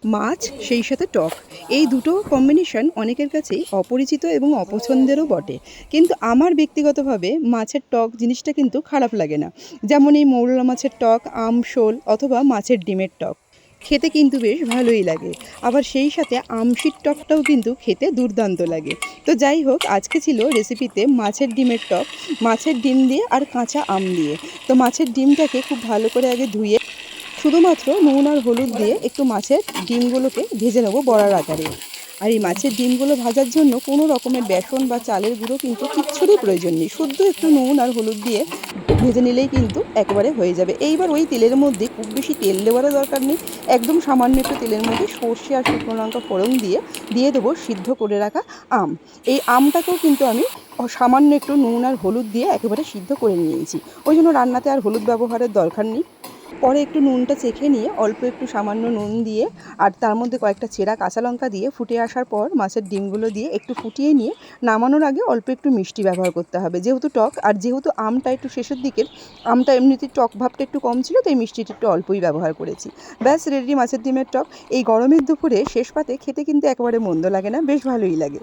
মাছ সেই সাথে টক, এই দুটো কম্বিনেশন অনেকের কাছেই অপরিচিত এবং অপছন্দেরও বটে। কিন্তু আমার ব্যক্তিগতভাবে মাছের টক জিনিসটা কিন্তু খারাপ লাগে না। যেমন এই মৌরলা মাছের টক, আমশোল অথবা মাছের ডিমের টক খেতে কিন্তু বেশ ভালোই লাগে। আবার সেই সাথে আমশির টকটাও কিন্তু খেতে দুর্দান্ত লাগে। তো যাই হোক, আজকে ছিল রেসিপিতে মাছের ডিমের টক, মাছের ডিম দিয়ে আর কাঁচা আম দিয়ে। তো মাছের ডিমটাকে খুব ভালো করে আগে ধুয়ে শুধুমাত্র নুন আর হলুদ দিয়ে একটু মাছের ডিমগুলোকে ভেজে নেবো বড়ার আকারে। আর এই মাছের ডিমগুলো ভাজার জন্য কোনো রকমের বেসন বা চালের গুঁড়ো কিন্তু কিচ্ছুরই প্রয়োজন নেই, শুদ্ধ একটু নুন আর হলুদ দিয়ে ভেজে নিলেই কিন্তু একেবারে হয়ে যাবে। এইবার ওই তেলের মধ্যে খুব বেশি তেল দেওয়ারও দরকার নেই, একদম সামান্য একটু তেলের মধ্যে সর্ষে আর শুকনো লঙ্কা ফোড়ন দিয়ে দেবো সিদ্ধ করে রাখা আম। এই আমটাকেও কিন্তু আমি সামান্য একটু নুন আর হলুদ দিয়ে একেবারে সিদ্ধ করে নিয়েছি, ওই জন্য রান্নাতে আর হলুদ ব্যবহারের দরকার নেই। পরে একটু নুনটা চেখে নিয়ে অল্প একটু সামান্য নুন দিয়ে আর তার মধ্যে কয়েকটা চেরা কাঁচা লঙ্কা দিয়ে ফুটে আসার পর মাছের ডিমগুলো দিয়ে একটু ফুটিয়ে নিয়ে নামানোর আগে অল্প একটু মিষ্টি ব্যবহার করতে হবে, যেহেতু টক আর যেহেতু আমটা একটু শেষের দিকের, আমটা এমনিতেই টক ভাবটা একটু কম ছিল, তাই মিষ্টিটা একটু অল্পই ব্যবহার করেছি। ব্যাস রেডি মাছের ডিমের টক। এই গরমের দুপুরে শেষ পাতে খেতে কিন্তু একেবারে মন্দ লাগে না, বেশ ভালোই লাগে।